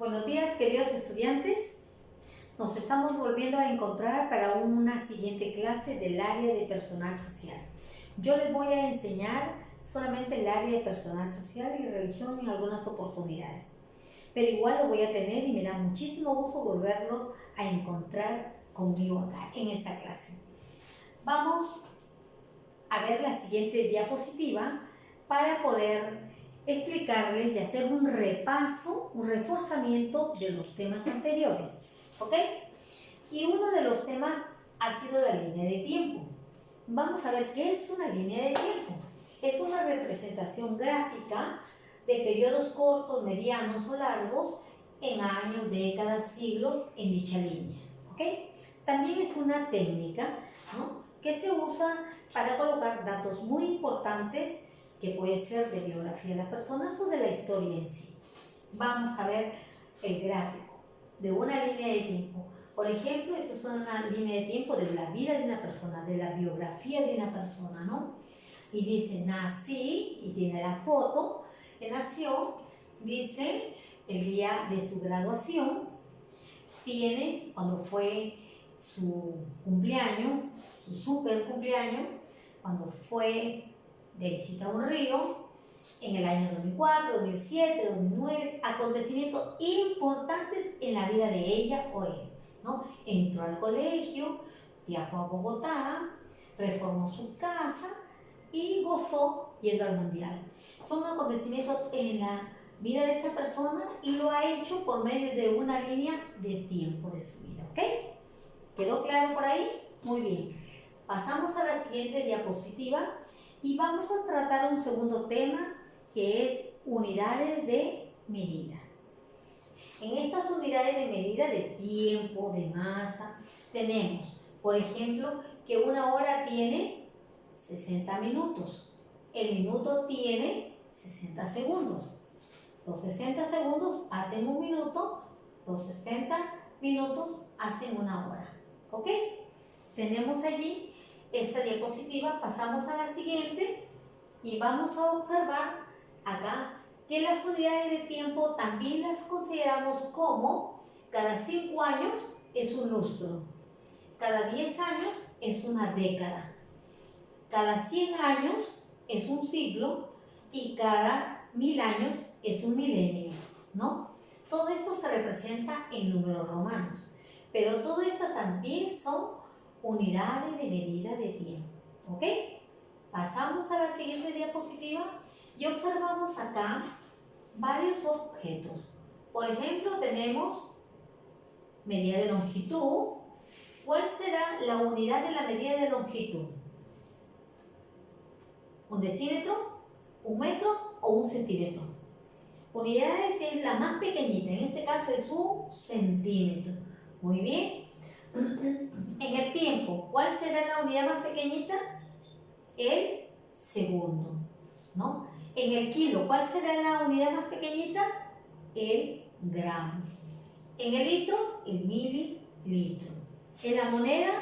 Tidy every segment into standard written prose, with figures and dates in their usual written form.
Buenos días, queridos estudiantes. Nos estamos volviendo a encontrar para una siguiente clase del área de personal social. Yo les voy a enseñar solamente el área de personal social y religión en algunas oportunidades. Pero igual lo voy a tener y me da muchísimo gusto volverlos a encontrar conmigo acá en esta clase. Vamos a ver la siguiente diapositiva para poder explicarles y hacer un repaso, un reforzamiento de los temas anteriores, ¿ok? Y uno de los temas ha sido la línea de tiempo. Vamos a ver qué es una línea de tiempo. Es una representación gráfica de periodos cortos, medianos o largos en años, décadas, siglos en dicha línea, ¿ok? También es una técnica, ¿no?, que se usa para colocar datos muy importantes que puede ser de biografía de las personas o de la historia en sí. Vamos a ver el gráfico de una línea de tiempo. Por ejemplo, esa es una línea de tiempo de la vida de una persona, de la biografía de una persona, ¿no? Y dice, nací, y tiene la foto que nació, dice el día de su graduación, tiene cuando fue su cumpleaños, su super cumpleaños, cuando fue de visita a un río, en el año 2004, 2007, 2009, acontecimientos importantes en la vida de ella o él, ¿no? Entró al colegio, viajó a Bogotá, reformó su casa y gozó yendo al mundial. Son acontecimientos en la vida de esta persona y lo ha hecho por medio de una línea de tiempo de su vida, ¿ok? ¿Quedó claro por ahí? Muy bien. Pasamos a la siguiente diapositiva y vamos a tratar un segundo tema que es unidades de medida. En estas unidades de medida de tiempo, de masa, tenemos, por ejemplo, que una hora tiene 60 minutos. El minuto tiene 60 segundos. Los 60 segundos hacen un minuto, los 60 minutos hacen una hora. ¿Ok? Tenemos allí esta diapositiva, pasamos a la siguiente y vamos a observar acá que las unidades de tiempo también las consideramos como cada 5 años es un lustro, cada 10 años es una década, cada 100 años es un siglo y cada 1000 años es un milenio, ¿no? Todo esto se representa en números romanos, pero todo esto también son unidades de medida de tiempo, ¿ok? Pasamos a la siguiente diapositiva y observamos acá varios objetos. Por ejemplo, tenemos medida de longitud. ¿Cuál será la unidad de la medida de longitud? ¿Un decímetro, un metro o un centímetro? Unidades es la más pequeñita, en este caso es un centímetro. Muy bien. En el tiempo, ¿cuál será la unidad más pequeñita? El segundo, ¿no? En el kilo, ¿cuál será la unidad más pequeñita? El gramo. En el litro, el mililitro. En la moneda,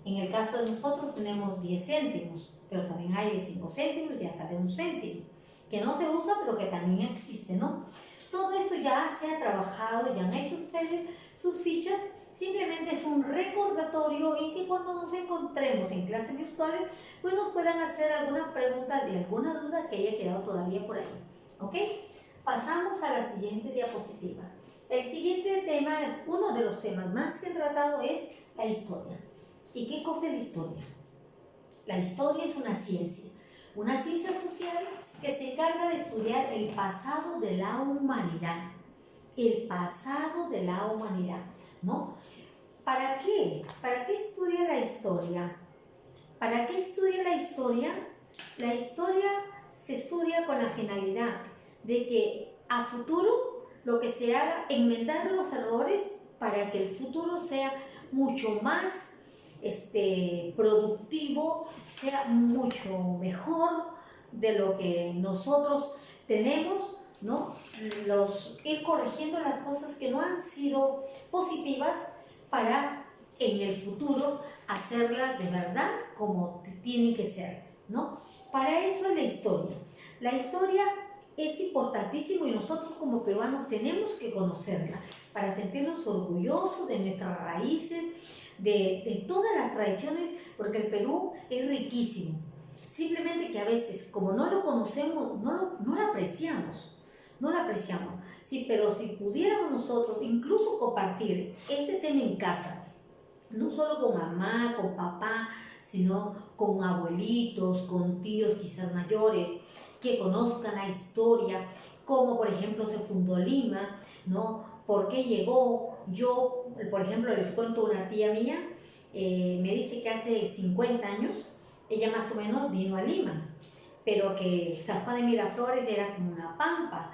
en el caso de nosotros tenemos 10 céntimos, pero también hay de 5 céntimos y hasta de 1 céntimo, que no se usa, pero que también existe, ¿no? Todo esto ya se ha trabajado, ya han hecho ustedes sus fichas. Simplemente es un recordatorio y que cuando nos encontremos en clases virtuales, pues nos puedan hacer alguna pregunta de alguna duda que haya quedado todavía por ahí, ¿ok? Pasamos a la siguiente diapositiva. El siguiente tema, uno de los temas más que he tratado es la historia. ¿Y qué cosa es la historia? La historia es una ciencia social que se encarga de estudiar el pasado de la humanidad. El pasado de la humanidad, ¿no? ¿Para qué? ¿Para qué estudia la historia? ¿Para qué estudia la historia? La historia se estudia con la finalidad de que a futuro lo que se haga, enmendar los errores para que el futuro sea mucho más productivo, sea mucho mejor de lo que nosotros tenemos, ¿no? Ir corrigiendo las cosas que no han sido positivas para en el futuro hacerlas de verdad como tienen que ser, ¿no? Para eso es la historia. La historia es importantísimo y nosotros como peruanos tenemos que conocerla para sentirnos orgullosos de nuestras raíces, de todas las tradiciones, porque el Perú es riquísimo. Simplemente que a veces, como no lo conocemos, no lo apreciamos. No lo apreciamos. Sí, pero si pudiéramos nosotros incluso compartir este tema en casa, no solo con mamá, con papá, sino con abuelitos, con tíos quizás mayores, que conozcan la historia, cómo por ejemplo se fundó Lima, ¿no? ¿Por qué llegó? Yo, por ejemplo, les cuento una tía mía, me dice que hace 50 años, ella más o menos vino a Lima, pero que San Juan de Miraflores era como una pampa,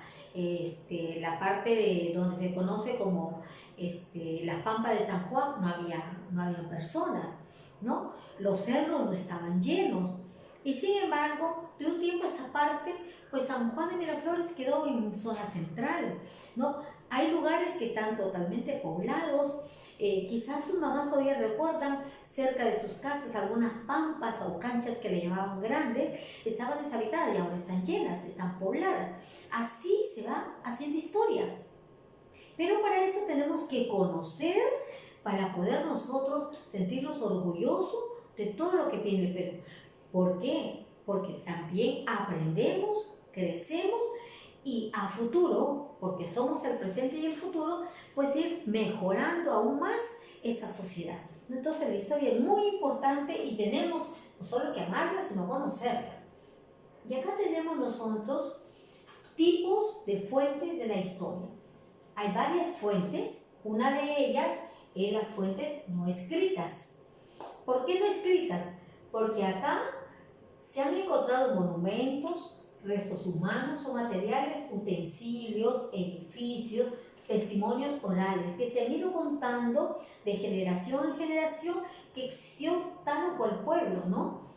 la parte de donde se conoce como las pampas de San Juan, no había personas, ¿no? Los cerros no estaban llenos. Y sin embargo, de un tiempo a esta parte, pues San Juan de Miraflores quedó en zona central, ¿no? Hay lugares que están totalmente poblados, quizás sus mamás todavía recuerdan cerca de sus casas algunas pampas o canchas que le llamaban grandes, estaban deshabitadas y ahora están llenas, están pobladas. Así se va haciendo historia. Pero para eso tenemos que conocer, para poder nosotros sentirnos orgullosos de todo lo que tiene el Perú. ¿Por qué? Porque también aprendemos, crecemos y a futuro, porque somos el presente y el futuro, pues ir mejorando aún más esa sociedad. Entonces la historia es muy importante y tenemos no solo que amarla, sino conocerla. Y acá tenemos nosotros tipos de fuentes de la historia. Hay varias fuentes, una de ellas es las fuentes no escritas. ¿Por qué no escritas? Porque acá se han encontrado monumentos, restos humanos o materiales, utensilios, edificios, testimonios orales que se han ido contando de generación en generación que existió tal o cual pueblo, ¿no?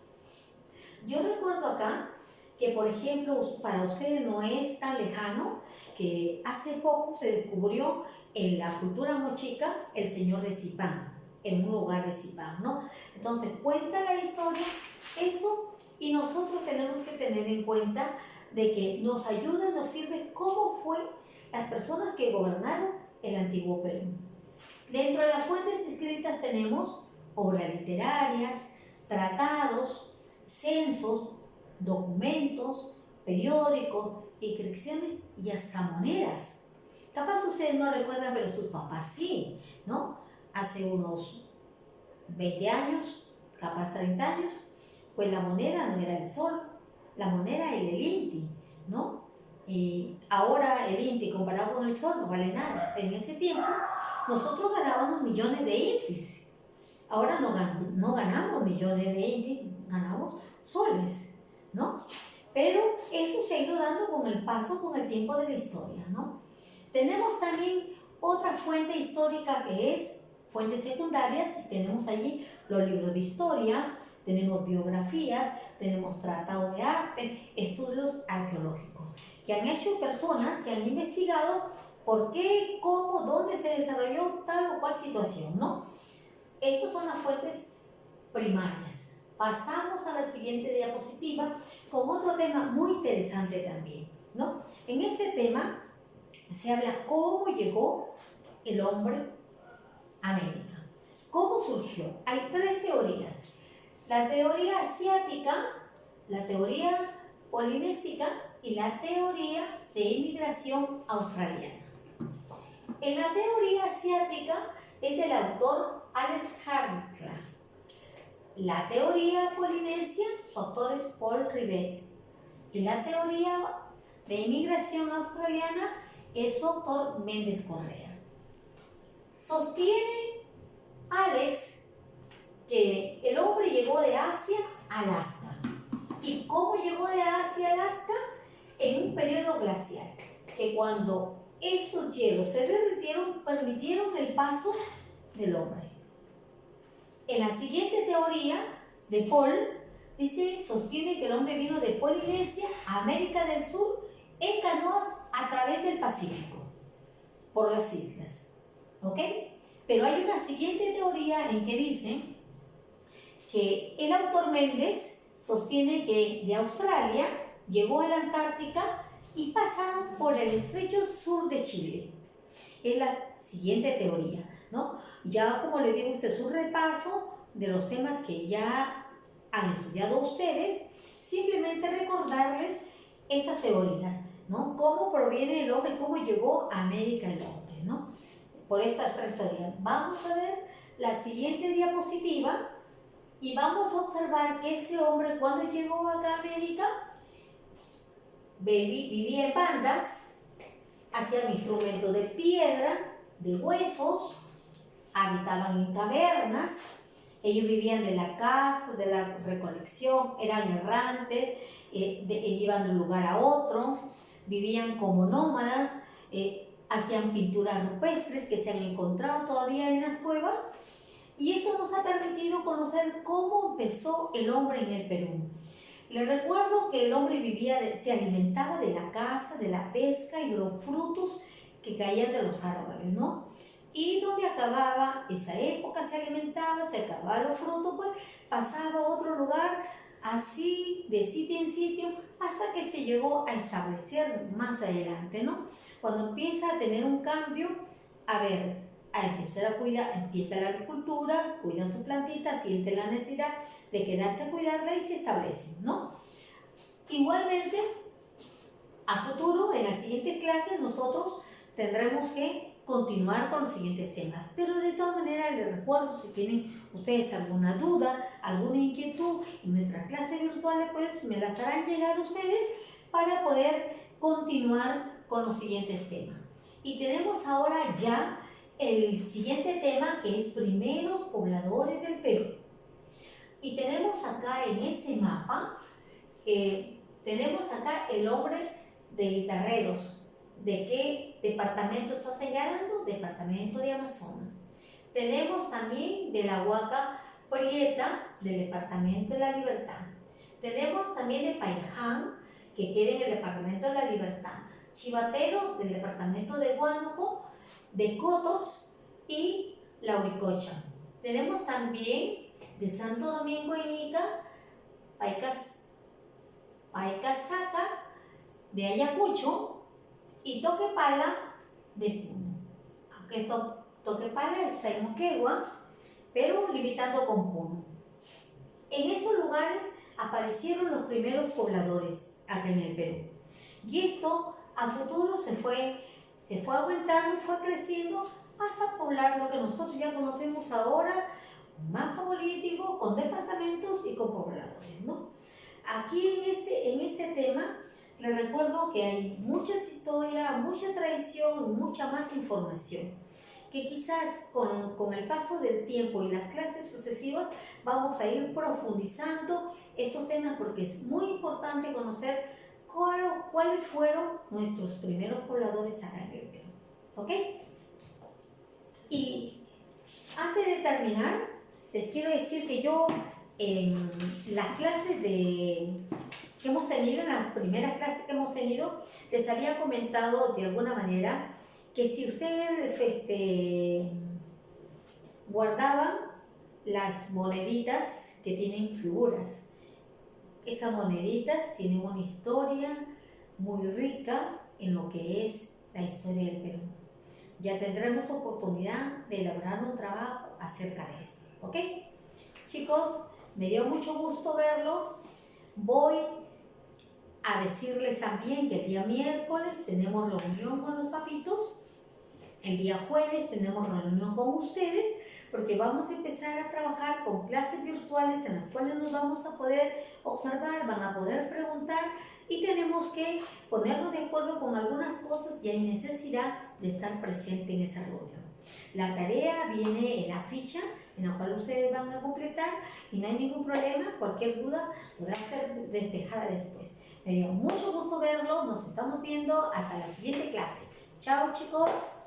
Yo recuerdo acá que, por ejemplo, para ustedes no es tan lejano que hace poco se descubrió en la cultura mochica el señor de Zipán, en un lugar de Zipán, ¿no? Entonces cuenta la historia eso. Y nosotros tenemos que tener en cuenta de que nos ayuda, nos sirve cómo fue las personas que gobernaron el antiguo Perú. Dentro de las fuentes escritas tenemos obras literarias, tratados, censos, documentos, periódicos, inscripciones y hasta monedas. Capaz ustedes no recuerdan, pero sus papás sí, ¿no? Hace unos 20 años, capaz 30 años, pues la moneda no era el sol, la moneda era el inti, ¿no? Ahora el inti comparado con el sol no vale nada, pero en ese tiempo nosotros ganábamos millones de intis. Ahora no ganamos millones de intis, ganamos soles, ¿no? Pero eso se ha ido dando con el paso, con el tiempo de la historia, ¿no? Tenemos también otra fuente histórica que es fuentes secundarias, tenemos allí los libros de historia, tenemos biografías, tenemos tratados de arte, estudios arqueológicos, que han hecho personas que han investigado por qué, cómo, dónde se desarrolló tal o cual situación, ¿no? Estas son las fuentes primarias. Pasamos a la siguiente diapositiva con otro tema muy interesante también, ¿no? En este tema se habla cómo llegó el hombre a América. ¿Cómo surgió? Hay tres teorías. La teoría asiática, la teoría polinésica y la teoría de inmigración australiana. En la teoría asiática es del autor Alex Hartland. La teoría polinesia, su autor es Paul Rivet. Y la teoría de inmigración australiana es su autor Méndez Correa. Sostiene Alex que el hombre llegó de Asia a Alaska. ¿Y cómo llegó de Asia a Alaska? En un periodo glacial, que cuando estos hielos se derritieron, permitieron el paso del hombre. En la siguiente teoría de Paul, sostiene que el hombre vino de Polinesia a América del Sur en canoas a través del Pacífico, por las islas. ¿Ok? Pero hay una siguiente teoría en que dice que el autor Méndez sostiene que de Australia llegó a la Antártica y pasaron por el estrecho sur de Chile. Es la siguiente teoría, ¿no? Ya como les digo a ustedes, un repaso de los temas que ya han estudiado ustedes, simplemente recordarles estas teorías, ¿no? Cómo proviene el hombre, cómo llegó a América el hombre, ¿no? Por estas tres teorías. Vamos a ver la siguiente diapositiva y vamos a observar que ese hombre cuando llegó acá a América vivía en bandas, hacían instrumentos de piedra, de huesos, habitaban en cavernas. Ellos vivían de la caza, de la recolección, eran errantes, iban de un lugar a otro, vivían como nómadas, hacían pinturas rupestres que se han encontrado todavía en las cuevas. Y esto nos ha permitido conocer cómo empezó el hombre en el Perú. Les recuerdo que el hombre se alimentaba de la caza, de la pesca y de los frutos que caían de los árboles, ¿no? Y donde acababa esa época se alimentaba, se acababan los frutos, pues pasaba a otro lugar, así de sitio en sitio, hasta que se llegó a establecer más adelante, ¿no? Cuando empieza a tener un cambio, a empezar a cuidar, empieza la agricultura, cuidan su plantita, sienten la necesidad de quedarse a cuidarla y se establecen, ¿no? Igualmente, a futuro, en las siguientes clases, nosotros tendremos que continuar con los siguientes temas, pero de todas maneras les recuerdo, si tienen ustedes alguna duda, alguna inquietud en nuestras clases virtuales, pues me las harán llegar a ustedes para poder continuar con los siguientes temas. Y tenemos ahora ya el siguiente tema, que es primeros pobladores del Perú. Y tenemos acá en ese mapa, tenemos acá el hombre de Guitarreros. ¿De qué departamento está señalando? Departamento de Amazonas. Tenemos también de la Huaca Prieta, del departamento de La Libertad. Tenemos también de Paiján, que queda en el departamento de La Libertad. Chivatero, del departamento de Huánuco, de Cotos y Lauricocha. Tenemos también de Santo Domingo en Ica, Paicasaca, de Ayacucho, y Toquepala de Puno. Aunque Toquepala está en Moquegua, pero limitando con Puno. En esos lugares aparecieron los primeros pobladores acá en el Perú. Y esto a futuro se fue aumentando, fue creciendo hasta poblar lo que nosotros ya conocemos ahora, un mapa político, con departamentos y con pobladores, ¿no? Aquí en este tema, les recuerdo que hay muchas historias, mucha tradición, mucha más información, que quizás con el paso del tiempo y las clases sucesivas vamos a ir profundizando estos temas, porque es muy importante conocer cuáles fueron nuestros primeros pobladores acá en el Perú. ¿Ok? Y antes de terminar, les quiero decir que yo en las clases que hemos tenido, en las primeras clases que hemos tenido, les había comentado de alguna manera que si ustedes guardaban las moneditas que tienen figuras, esas moneditas tienen una historia muy rica en lo que es la historia del Perú. Ya tendremos oportunidad de elaborar un trabajo acerca de esto, ¿ok? Chicos, me dio mucho gusto verlos. Voy a decirles también que el día miércoles tenemos reunión con los papitos. El día jueves tenemos reunión con ustedes, porque vamos a empezar a trabajar con clases virtuales en las cuales nos vamos a poder observar, van a poder preguntar y tenemos que ponernos de acuerdo con algunas cosas y hay necesidad de estar presente en esa reunión. La tarea viene en la ficha en la cual ustedes van a completar y no hay ningún problema, cualquier duda podrá ser despejada después. Me dio mucho gusto verlo, nos estamos viendo hasta la siguiente clase. Chao chicos.